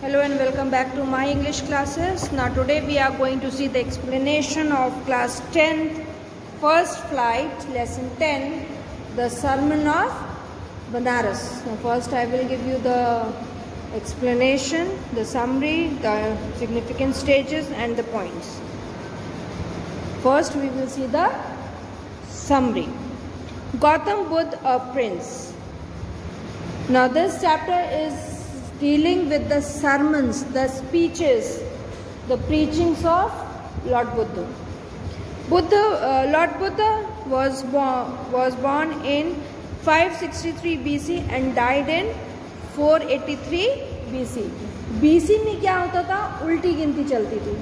Hello and welcome back to my English classes. Now today we are going to see the explanation of class 10th first flight lesson 10, the sermon of Banaras. Now first I will give you the explanation, the summary, the significant stages and the points. First we will see the summary. Gautam Buddha, a prince. Now this chapter is dealing with the sermons, the speeches, the preachings of Lord Buddha. Lord Buddha was born in 563 BC and died in 483 BC. BC में क्या होता था? उल्टी गिनती चलती थी,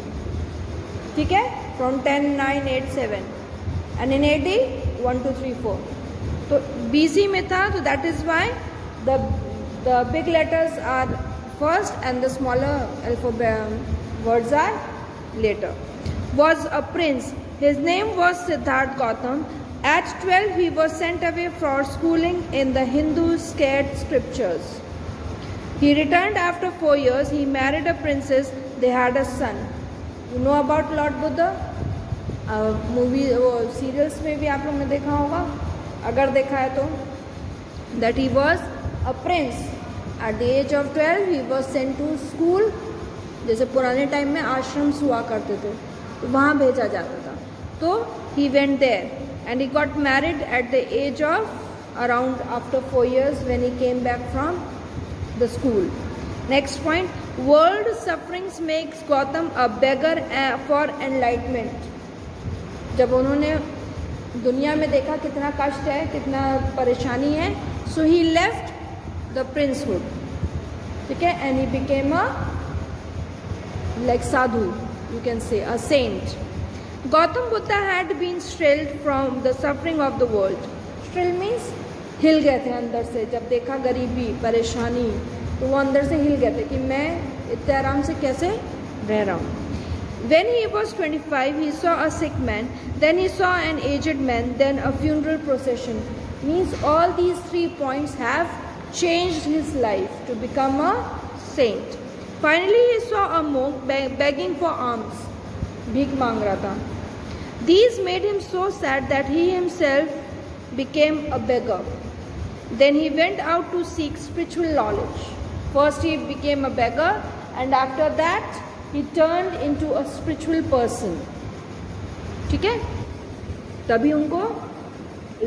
ठीक है? From 10, 9, 8, 7 and in AD 1, 2, 3, 4. तो BC में था, तो that is why the big letters are first and the smaller alphabet words are later. Was a prince. His name was Siddhartha Gautam. At 12 he was sent away for schooling in the Hindu sacred scriptures. He returned after 4 years. He married a princess. They had a son. You know about Lord Buddha? Movie serials में भी आप लोग ने देखा होगा, अगर देखा है तो, that he was a prince. At the age of 12 he was sent to school. जैसे पुराने टाइम में आश्रम्स हुआ करते थे, तो वहाँ भेजा जाता था. तो he went there and he got married at the age of around after 4 years when he came back from the school. Next point, world sufferings makes Gautam a beggar for enlightenment. जब उन्होंने दुनिया में देखा कितना कष्ट है, कितना परेशानी है, so he left the princehood, ठीक है, and he became a like sadhu, you can say a saint. Gautam Buddha had been thrilled from the suffering of the world. Thrill means हिल गए थे अंदर से. जब देखा गरीबी, परेशानी, तो वो अंदर से हिल गए थे कि मैं इतने आराम से कैसे रह रहा हूँ. When he was 25, he saw a sick man, then he saw an aged man, then a funeral procession. Means all these 3 points have changed his life to become a saint. Finally, he saw a monk begging for alms. भीख मांग रहा था. These made him so sad that he himself became a beggar. Then he went out to seek spiritual knowledge. First he became a beggar and after that he turned into a spiritual person. ठीक है? तभी उनको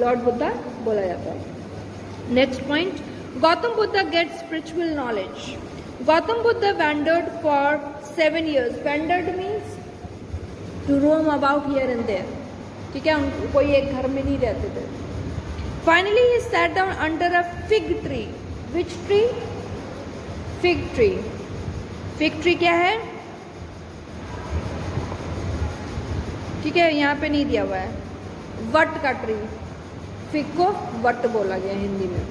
Lord Buddha बोला जाता है. Next point, Gautam Buddha gets spiritual knowledge. Gautam Buddha wandered for 7 years. Wandered means to roam about here and there. ठीक है? उनको कोई एक घर में नहीं रहते थे. Finally he sat down under a fig tree. Which tree? Fig tree. Fig tree क्या है? ठीक है, यहाँ पे नहीं दिया हुआ है. वट का ट्री. फिग को वट बोला गया हिंदी में.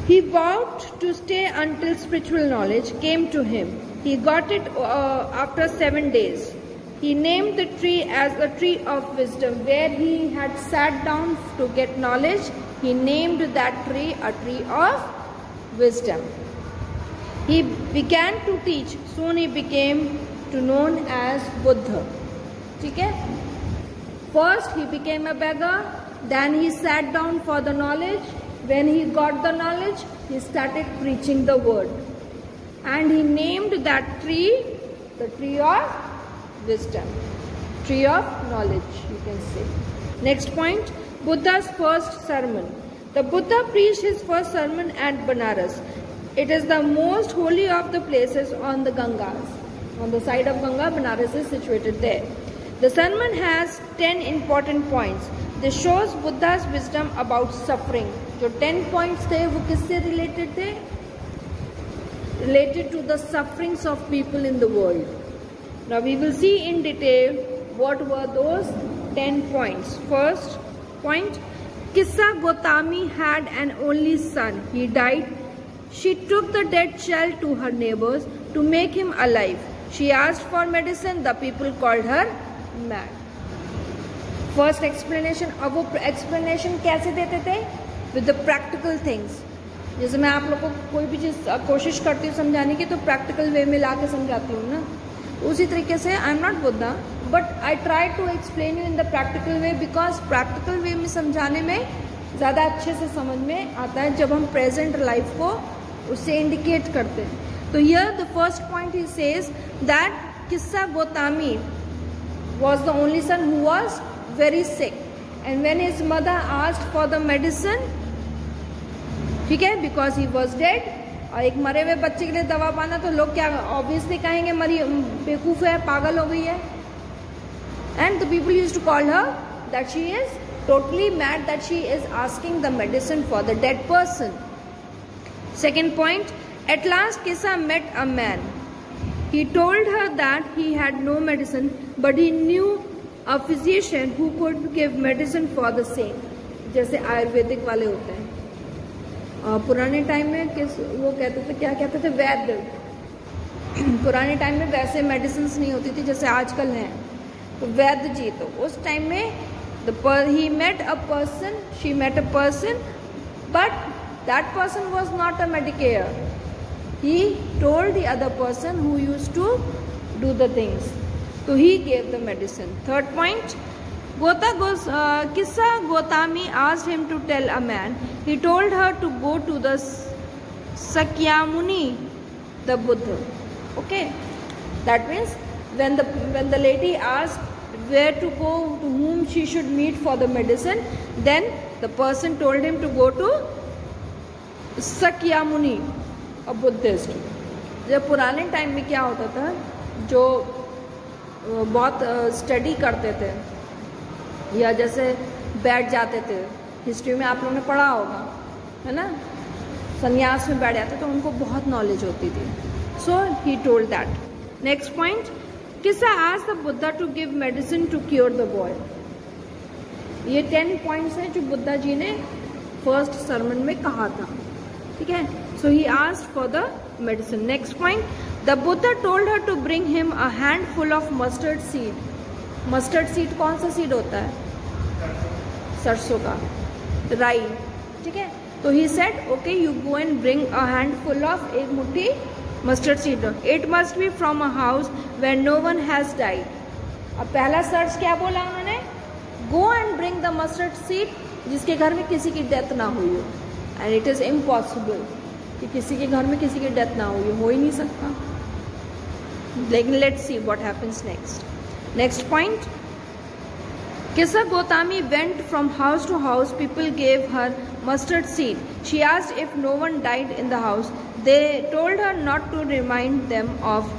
He vowed to stay until spiritual knowledge came to him. He got it after 7 days. He named the tree as a tree of wisdom. Where he had sat down to get knowledge, he named that tree a tree of wisdom. He began to teach. Soon he became known as Buddha. ठीक है? First he became a beggar, then he sat down for the knowledge. When he got the knowledge, he started preaching the word. And he named that tree the tree of wisdom. Tree of knowledge, you can say. Next point, Buddha's first sermon. The Buddha preached his first sermon at Banaras. It is the most holy of the places on the Gangas. On the side of Ganga, Banaras is situated there. The sermon has 10 important points. This shows Buddha's wisdom about suffering. जो 10 points थे वो किससे related थे? Related to the sufferings of people in the world. Now we will see in detail what were those 10 points. First point, Kissa Gotami had an only son. He died. She took the dead child to her neighbors to make him alive. She asked for medicine. The people called her mad. First explanation. अब वो explanation कैसे देते थे? With the practical things. जैसे मैं आप लोगों को कोई भी चीज़ कोशिश करती हूँ समझाने की तो प्रैक्टिकल वे में ला के समझाती हूँ ना, उसी तरीके से I am not Buddha but I try to explain you in the practical way, because practical way में समझाने में ज़्यादा अच्छे से समझ में आता है जब हम प्रेजेंट लाइफ को उससे इंडिकेट करते हैं। तो here the first point he says that किस्सा Gotami was the only son who was very sick, and when his mother asked for the medicine, ठीक है, because he was dead, और एक मरे हुए बच्चे के लिए दवा पाना तो लोग क्या ऑब्वियसली कहेंगे मरी बेवकूफ़ है, पागल हो गई है, and the people used to call her that she is totally mad that she is asking the medicine for the dead person. Second point, at last Kissa met a man. He told her that he had no medicine, but he knew a physician who could give medicine for the same. जैसे आयुर्वेदिक वाले होते हैं। पुराने time में वो कहते थे, क्या कहते थे, वैद्य। पुराने टाइम में वैसे मेडिसिन नहीं होती थी जैसे आजकल हैं, तो वैद्य जी, तो उस टाइम में he met a person, she met a person, but that person was not a medicator. He told the other person who used to do the things. So he gave the medicine. Third point, Kissa Gotami asked him to tell a man. He told her to go to the Sakyamuni, the Buddha. Okay, that means when the lady asked where to go, to whom she should meet for the medicine, then the person told him to go to Sakyamuni, Buddhist. जब पुराने time में क्या होता था, जो बहुत study करते थे या जैसे बैठ जाते थे, हिस्ट्री में आप लोगों ने पढ़ा होगा, है ना, संन्यास में बैठ जाते तो उनको बहुत नॉलेज होती थी। So he told that. Next point, Kisa asked the Buddha to give medicine to cure the boy. ये 10 पॉइंट्स हैं जो बुद्धा जी ने फर्स्ट सरमन में कहा था, ठीक है। So he asked for the medicine. Next point, the Buddha told her to bring him a handful of mustard seed. Mustard seed कौन सा सीड होता है? सरसों का, राई, ठीक है। तो he said, okay, you go and bring a handful of, एक मुट्ठी mustard seed. It must be from a house where no one has died. अब पहला सर्च क्या बोला उन्होंने? Go and bring the mustard seed, जिसके घर में किसी की डेथ ना हुई हो। And it is impossible कि किसी के घर में किसी की डेथ ना हुई हो ही नहीं सकता। लेकिन let's see what happens next. Next point, Kissa Gotami went from house to house. People gave her mustard seed. She asked if no one died in the house. They told her not to remind them of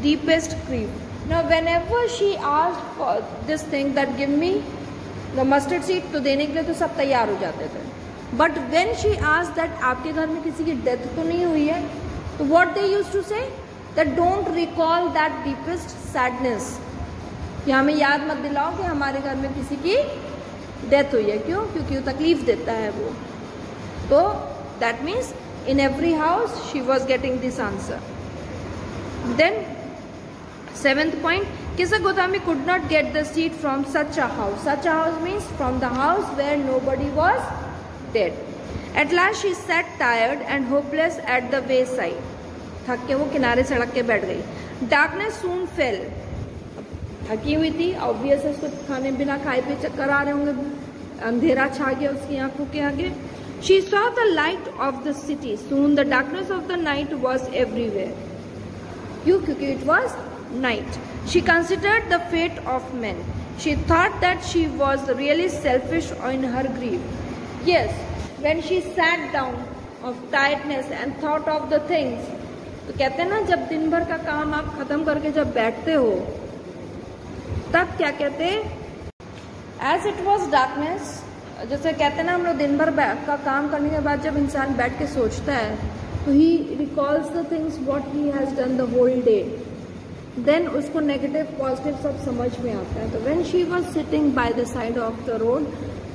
deepest grief. Now whenever she asked for this thing that give me the mustard seed, तो देने के लिए तो सब तैयार हो जाते थे, but when she asked that आपके घर में किसी की डेथ तो नहीं हुई है, तो what they used to say that don't recall that deepest sadness, कि हमें याद मत दिलाओ कि हमारे घर में किसी की डेथ हुई है। क्यों? क्योंकि वो तकलीफ देता है वो। तो that means in every house she was getting this answer. Then 7th point, Kissa Gotami could not get the seed from such a house. Such a house means from the house where nobody was dead. At last she sat tired and hopeless at the wayside. थक के वो किनारे सड़क के बैठ गई। Darkness soon fell. थकी हुई थी, ऑब्वियस है, उसको खाने बिना खाए पे चक्कर आ रहे होंगे, अंधेरा छा गया उसकी आंखों के आगे। She saw the light of the city. Soon the darkness of the night was everywhere. क्यों? क्योंकि it was night. She considered the fate of men. She thought that she was really selfish in her grief. Yes, when she sat down of tiredness and thought of the things, तो कहते हैं ना, जब दिन भर का काम आप खत्म करके जब बैठते हो तब क्या कहते हैं, as it was darkness, जैसे कहते हैं ना हम लोग दिन भर का काम करने के बाद जब इंसान बैठ के सोचता है तो he recalls the things what he has done the whole day, then उसको नेगेटिव पॉजिटिव सब समझ में आता है। तो when she was sitting by the side of the road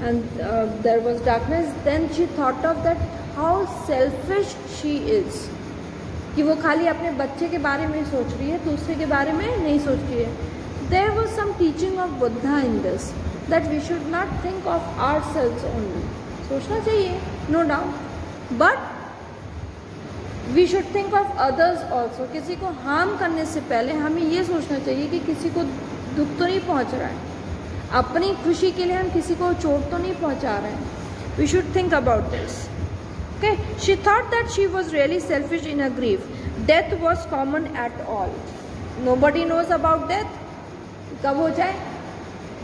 and there was darkness, then she thought of that how selfish she is, कि वो खाली अपने बच्चे के बारे में सोच रही है, दूसरे के बारे में नहीं सोच रही है। There was some teaching of Buddha in this, that we should not think of ourselves only. सोचना चाहिए, no doubt, but we should think of others also. किसी को हार्म करने से पहले हमें ये सोचना चाहिए कि किसी को दुख तो नहीं पहुंच रहा है, अपनी खुशी के लिए हम किसी को चोट तो नहीं पहुंचा रहे हैं। We should think about this. Okay, she thought that she was really selfish in a grief. Death was common at all. Nobody knows about death. कब हो जाए,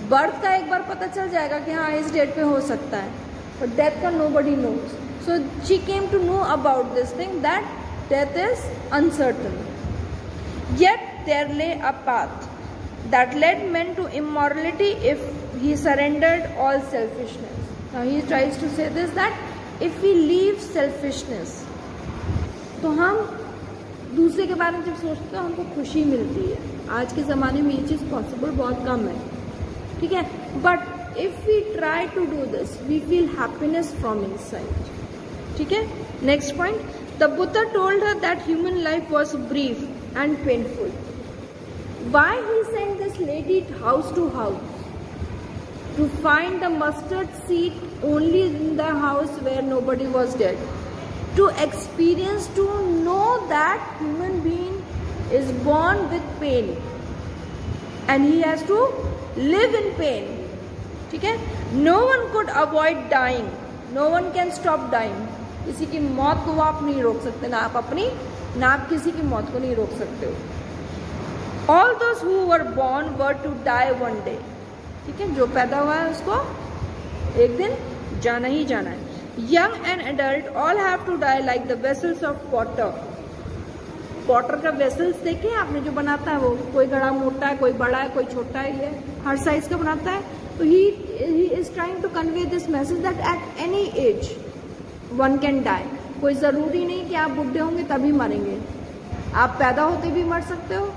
बर्थ का एक बार पता चल जाएगा कि हाँ इस डेट पे हो सकता है, but death का nobody knows. So she came to know about this thing, that death is uncertain. Yet there lay a path that led man to immortality if he surrendered all selfishness. Now he tries to say this, that if we leave selfishness, तो हम दूसरे के बारे में जब सोचते हैं तो हमको खुशी मिलती है। आज के ज़माने में ये चीज़ पॉसिबल बहुत कम है, ठीक है, but if we try to do this, we feel happiness from inside. ठीक है, next point. The Buddha told her that human life was brief and painful. Why he sent this lady house to house to find the mustard seed only in the house where nobody was dead, to experience, to know that human being is born with pain and he has to live in pain. ठीक है, no one could avoid dying, no one can stop dying. किसी की मौत को आप नहीं रोक सकते, ना आप अपनी ना आप किसी की मौत को नहीं रोक सकते हो। All those who were born were to die one day. ठीक है, जो पैदा हुआ है उसको एक दिन जाना ही जाना है। Young and adult all have to die like the vessels of potter. Potter का वेसल्स देखिए आपने, जो बनाता है वो कोई बड़ा मोटा है, कोई बड़ा है, कोई छोटा है, ये हर साइज का बनाता है। तो he is trying to convey this message that at any age one can die. कोई ज़रूरी नहीं कि आप बुढ़े होंगे तभी मरेंगे, आप पैदा होते भी मर सकते हो,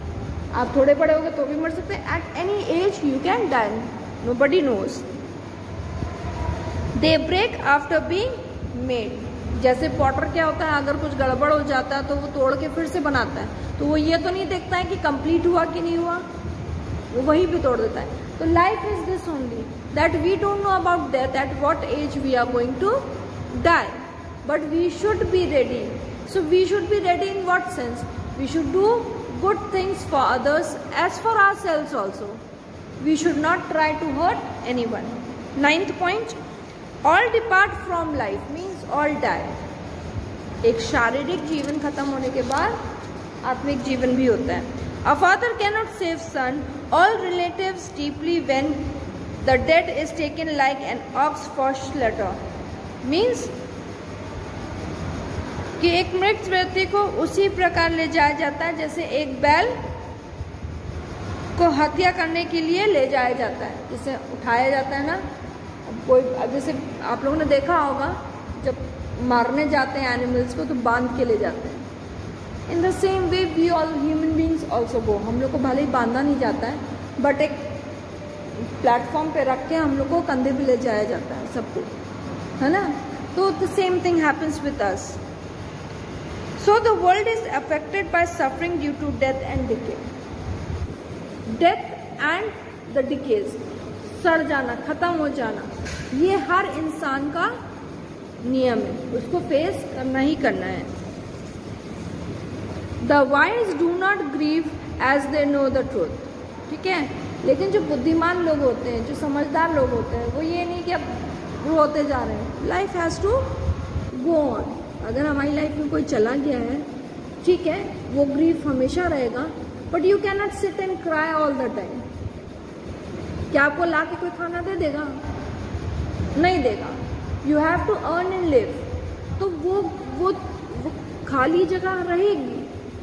आप थोड़े बड़े होंगे तो भी मर सकते हैं। At any age you can die, nobody knows. They break after being made. जैसे पॉटर क्या होता है, अगर कुछ गड़बड़ हो जाता है तो वो तोड़ के फिर से बनाता है, तो वो ये तो नहीं देखता है कि कंप्लीट हुआ कि नहीं हुआ, वो वहीं पे तोड़ देता है। तो life is this only, that we don't know about death, at what age we are going to die, but we should be ready. So we should be ready in what sense? We should do good things for others as for ourselves also. We should not try to hurt anyone. 9th point, all depart from life means all die. एक शारीरिक जीवन खत्म होने के बाद आत्मिक जीवन भी होता है। A father cannot save son, all relatives deeply when the dead is taken like an ox for slaughter. Means कि एक मृत व्यक्ति को उसी प्रकार ले जाया जाता है जैसे एक बैल को हत्या करने के लिए ले जाया जाता है, जिसे उठाया जाता है ना। कोई जैसे आप लोगों ने देखा होगा, जब मारने जाते हैं एनिमल्स को तो बांध के ले जाते हैं। In the same way we all human beings also go. हम लोग को भले ही बांधा नहीं जाता है, बट एक प्लेटफॉर्म पे रख के हम लोग को कंधे भी ले जाया जाता है सबको, है ना। तो the same thing happens with us. So the world is affected by suffering due to death and decay. Death and the decays, सड़ जाना, खत्म हो जाना, ये हर इंसान का नियम है, उसको फेस करना ही करना है। The wise do not grieve as they know the truth. ठीक है, लेकिन जो बुद्धिमान लोग होते हैं, जो समझदार लोग होते हैं, वो ये नहीं कि अब रोते जा रहे हैं। Life has to go on. अगर हमारी लाइफ में कोई चला गया है, ठीक है, वो ग्रीफ हमेशा रहेगा, but you can not sit and cry all the time. क्या आपको ला के कोई खाना दे देगा? नहीं देगा। You have to earn and live. तो वो खाली जगह रहेगी,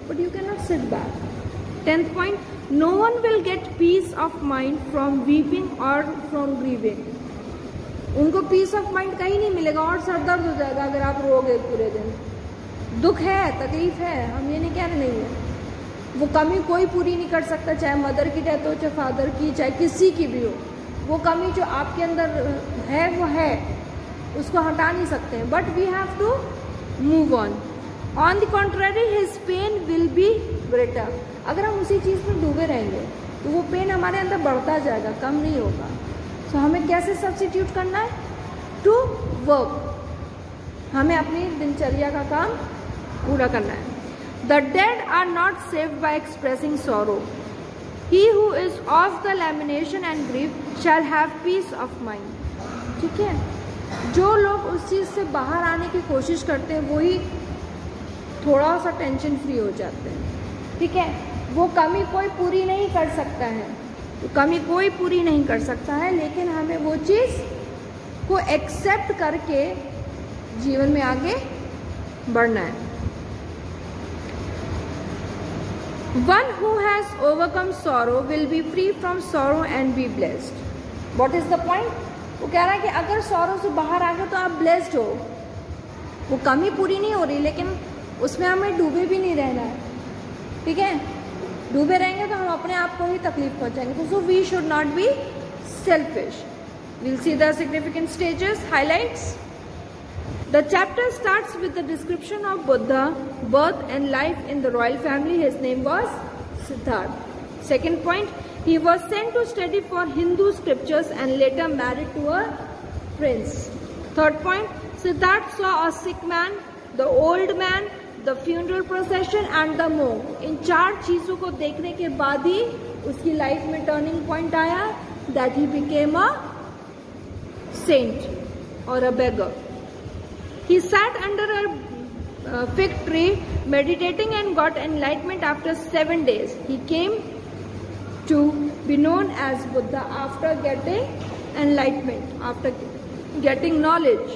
but you cannot sit back. 10th point, no one will get peace of mind from weeping or from grieving. उनको पीस ऑफ माइंड कहीं नहीं मिलेगा और सर दर्द हो जाएगा अगर आप रोगे पूरे दिन। दुख है, तकलीफ है, हम ये नहीं कह रहे नहीं है। वो कमी कोई पूरी नहीं कर सकता, चाहे मदर की डेथ हो, चाहे फादर की, चाहे किसी की भी हो। वो कमी जो आपके अंदर है वो है, उसको हटा नहीं सकते हैं, but we have to move on. On the contrary his pain will be greater. अगर हम उसी चीज़ में डूबे रहेंगे तो वो पेन हमारे अंदर बढ़ता जाएगा, कम नहीं होगा। सो हमें कैसे सब्स्टिट्यूट करना है? To work. हमें अपनी दिनचर्या का काम पूरा करना है। The dead are not saved by expressing sorrow, he who is of the lamentation and grief shall have peace of mind. ठीक है, जो लोग उस चीज़ से बाहर आने की कोशिश करते हैं वही थोड़ा सा टेंशन फ्री हो जाते हैं। ठीक है, वो कमी कोई पूरी नहीं कर सकता है, तो कमी कोई पूरी नहीं कर सकता है, लेकिन हमें वो चीज़ को एक्सेप्ट करके जीवन में आगे बढ़ना है। One who has overcome sorrow will be free from sorrow and be blessed. What is the point? वो कह रहा है कि अगर सॉरो से बाहर आ गए तो आप ब्लेस्ड हो। वो कमी पूरी नहीं हो रही, लेकिन उसमें हमें डूबे भी नहीं रहना है। ठीक है, डूबे रहेंगे तो हम अपने आप को ही तकलीफ पहुंचाएंगे। So we should not be selfish. We'll see the significant stages, highlights. The chapter starts with the description of Buddha, birth and life in the royal family. His name was Siddhartha. Second point, he was sent to study for Hindu scriptures and later married to a prince. Third point, Siddhartha saw a sick man, the old man, the funeral procession and the monk. इन 4 चीजों को देखने के बाद ही उसकी life में turning point आया, that he became a saint or a beggar. He sat under a fig tree meditating and got enlightenment after 7 days. He came to be known as Buddha after getting enlightenment, after getting knowledge.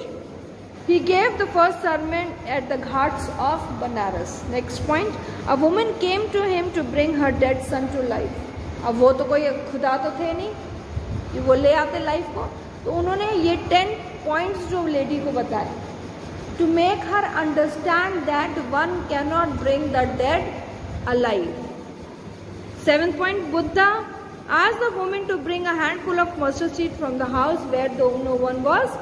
He gave the first sermon at the ghats of Banaras. Next point, a woman came to him to bring her dead son to life. अब वो तो कोई खुदा तो थे नहीं कि वो ले आते लाइफ को, तो उन्होंने ये 10 पॉइंट्स जो लेडी को बताए to make her understand that one cannot bring the dead alive. 7th point, Buddha asked the woman to bring a handful of mustard seed from the house where no one was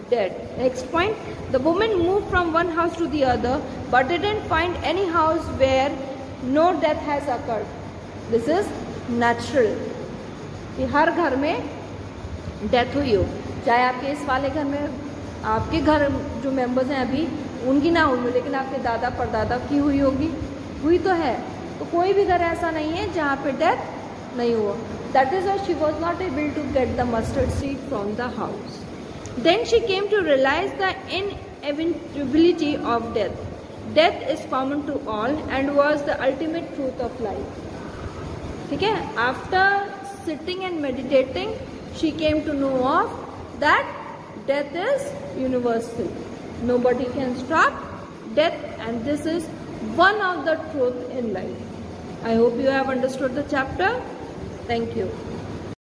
dead. Next point, the woman moved from one house to the other but didn't find any house where no death has occurred. This is natural कि हर घर में death हुई हो, चाहे आपके इस वाले घर में, आपके घर जो मेंबर्स हैं अभी उनकी ना हुई हो, लेकिन आपके दादा परदादा की हुई होगी, हुई तो है। तो कोई भी घर ऐसा नहीं है जहाँ पे डेथ नहीं हुआ। That is why she was not able to get the mustard seed from the house. Then she came to realize the inevitability of death. Death is common to all and was the ultimate truth of life. ठीक है, after sitting and meditating she came to know of that death is universal. Nobody can stop death, and this is one of the truth in life. I hope you have understood the chapter. Thank you.